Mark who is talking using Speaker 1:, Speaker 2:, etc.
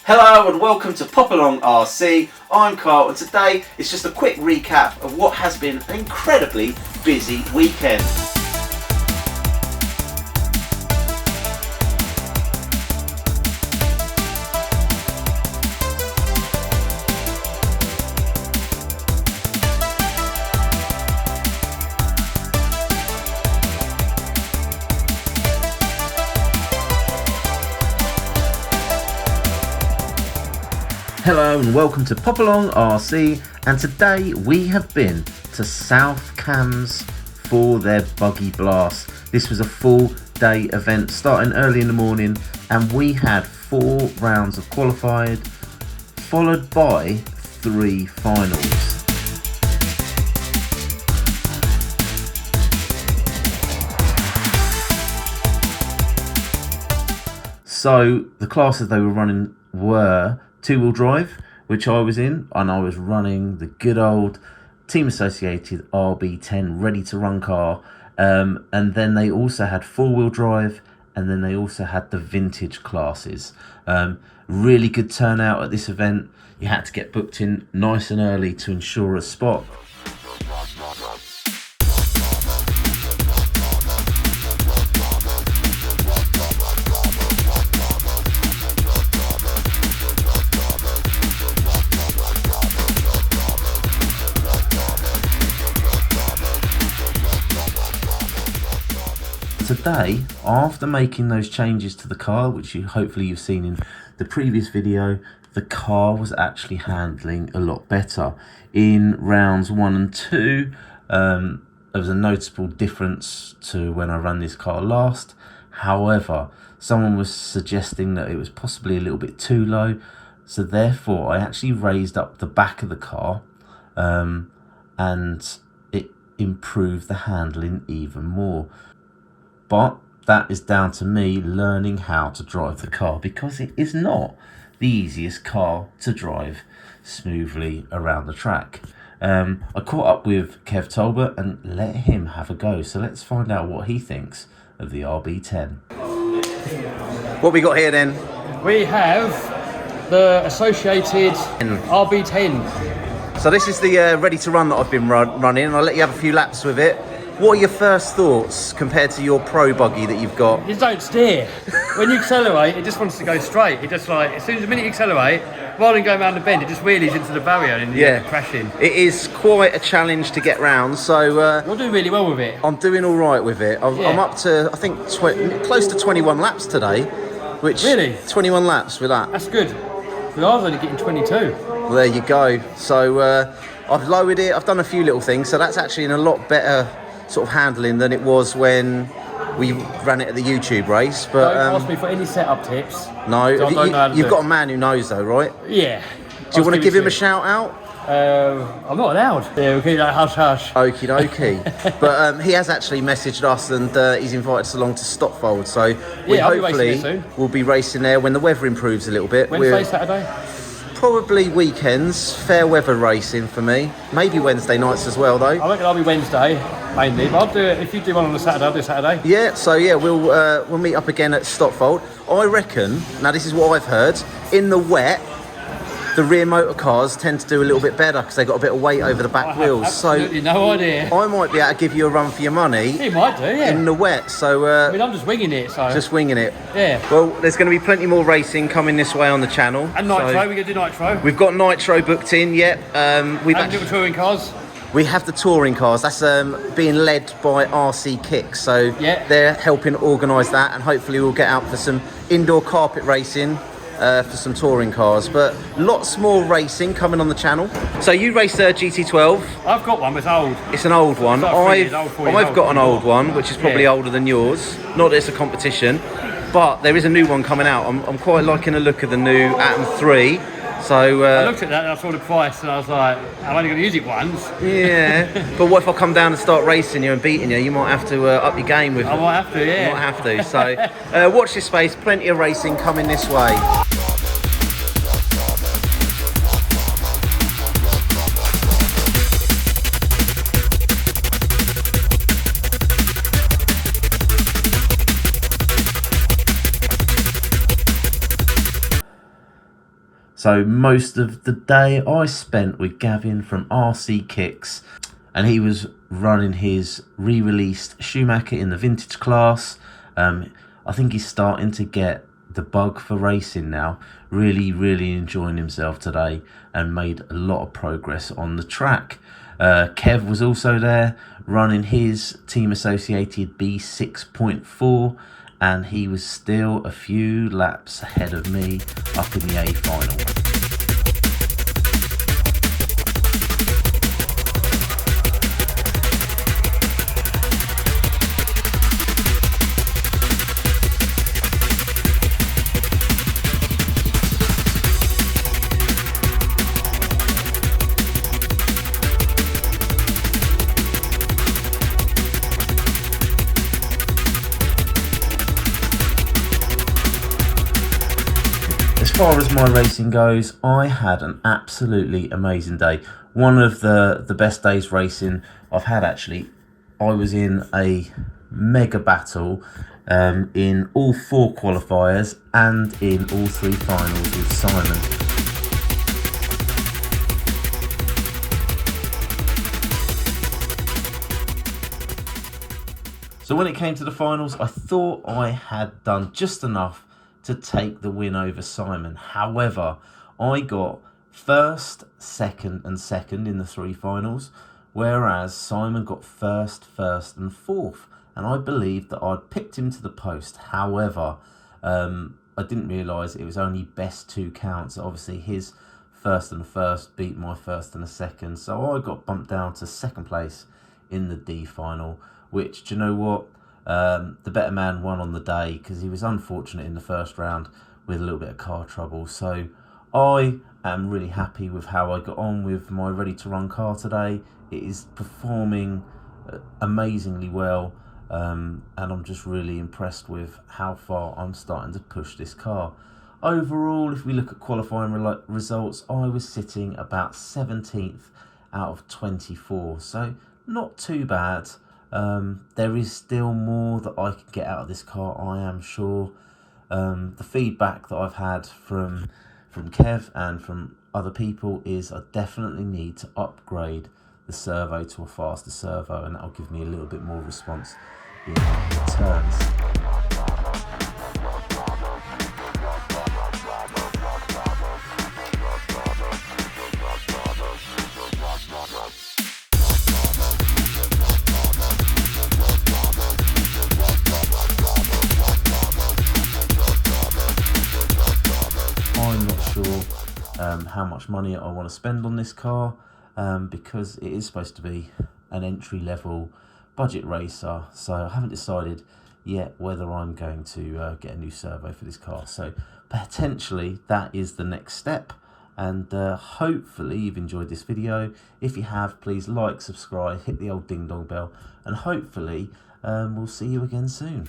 Speaker 1: Hello and welcome to Pop Along RC. I'm Carl and today it's just a quick recap of what has been an incredibly busy weekend. Hello and welcome to Pop Along RC, and today we have been to South Cams for their Buggy Blast. This was a full day event starting early in the morning, and we had 4 rounds of qualified followed by 3 finals. So the classes they were running were 2-wheel drive, which I was in, and I was running the good old team associated RB10 Ready-To-Run car, and then they also had 4-wheel drive, and then they also had the vintage classes. Really good turnout at this event. You had to get booked in nice and early to ensure a spot. Today, after making those changes to the car, which hopefully you've seen in the previous video, the car was actually handling a lot better. In rounds 1 and 2, there was a noticeable difference to when I ran this car last. However, someone was suggesting that it was possibly a little bit too low, so therefore I actually raised up the back of the car, and it improved the handling even more. But that is down to me learning how to drive the car, because it is not the easiest car to drive smoothly around the track. I caught up with Kev Talbot and let him have a go. So let's find out what he thinks of the RB10. What we got here then?
Speaker 2: We have the associated RB10.
Speaker 1: So this is the Ready-To-Run that I've been running, and I'll let you have a few laps with it. What are your first thoughts compared to your pro buggy that you've got?
Speaker 2: You don't steer. When you accelerate, it just wants to go straight. It just like, as soon as the minute you accelerate, rather than going around the bend, it just wheelies into the barrier and you end up crashing. It
Speaker 1: is quite a challenge to get round, so...
Speaker 2: You're doing really well with it.
Speaker 1: I'm doing all right with it. I'm up to, I think, close to 21 laps today. Which,
Speaker 2: really?
Speaker 1: 21 laps with that.
Speaker 2: That's good. But I was only getting 22.
Speaker 1: Well, there you go. So I've lowered it. I've done a few little things, so that's actually in a lot better sort of handling than it was when we ran it at the YouTube race. But
Speaker 2: don't ask me for any setup tips.
Speaker 1: No, you've got a man who knows though, right?
Speaker 2: Yeah.
Speaker 1: Do you want to give him a shout out?
Speaker 2: I'm not allowed. Yeah, we'll keep that hush hush.
Speaker 1: Okie dokie. But he has actually messaged us, and he's invited us along to Stopfold. So we hopefully will be racing there when the weather improves a little bit.
Speaker 2: Wednesday, Saturday?
Speaker 1: Probably weekends. Fair weather racing for me. Maybe Wednesday nights as well, though.
Speaker 2: I reckon I'll be Wednesday mainly, but I'll do it. If you do one on a Saturday, I'll do Saturday.
Speaker 1: Yeah. So yeah, we'll meet up again at Stopfold. I reckon. Now this is what I've heard. In the wet, the rear motor cars tend to do a little bit better because they got a bit of weight over the back wheels.
Speaker 2: Absolutely no idea.
Speaker 1: I might be able to give you a run for your money.
Speaker 2: You might do, yeah.
Speaker 1: In the wet, so...
Speaker 2: I mean, I'm just winging it, so...
Speaker 1: Just winging it.
Speaker 2: Yeah.
Speaker 1: Well, there's going to be plenty more racing coming this way on the channel.
Speaker 2: And nitro, we're going to do nitro.
Speaker 1: We've got nitro booked in, yep.
Speaker 2: We've and little touring cars.
Speaker 1: We have the touring cars. That's being led by RC Kicks, so they're helping organise that, and hopefully we'll get out for some indoor carpet racing for some touring cars, but lots more racing coming on the channel. So you race a GT12.
Speaker 2: I've got one, but it's old.
Speaker 1: It's an old one.
Speaker 2: Like
Speaker 1: I've got an old one, which is probably older than yours. Not that it's a competition, but there is a new one coming out. I'm quite liking the look of the new Atom 3. So
Speaker 2: I looked at that and I saw the price and I was like, I'm only going to use it once.
Speaker 1: Yeah, but what if I come down and start racing you and beating you? You might have to up your game with it.
Speaker 2: I might have to, yeah.
Speaker 1: You might have to. So watch this space. Plenty of racing coming this way. So most of the day I spent with Gavin from RC Kicks, and he was running his re-released Schumacher in the vintage class. I think he's starting to get the bug for racing now. Really enjoying himself today and made a lot of progress on the track. Kev was also there running his team associated B6.4, and he was still a few laps ahead of me up in the A final. As far as my racing goes, I had an absolutely amazing day. One of the best days racing I've had, actually. I was in a mega battle in all 4 qualifiers and in all 3 finals with Simon. So when it came to the finals, I thought I had done just enough to take the win over Simon. However, I got first, second and second in the 3 finals, whereas Simon got first and fourth, and I believed that I'd picked him to the post. However, I didn't realise it was only best 2 counts. Obviously his first and a first beat my first and a second, so I got bumped down to second place in the D final, which, do you know what? The better man won on the day because he was unfortunate in the first round with a little bit of car trouble. So I am really happy with how I got on with my ready-to-run car today. It is performing amazingly well, and I'm just really impressed with how far I'm starting to push this car. Overall, if we look at qualifying results, I was sitting about 17th out of 24, so not too bad. There is still more that I can get out of this car, I am sure. The feedback that I've had from Kev and from other people is I definitely need to upgrade the servo to a faster servo, and that'll give me a little bit more response in the turns. I'm not sure how much money I want to spend on this car, because it is supposed to be an entry-level budget racer, so I haven't decided yet whether I'm going to get a new servo for this car. So potentially that is the next step, and hopefully you've enjoyed this video. If you have, please like, subscribe, hit the old ding dong bell, and hopefully we'll see you again soon.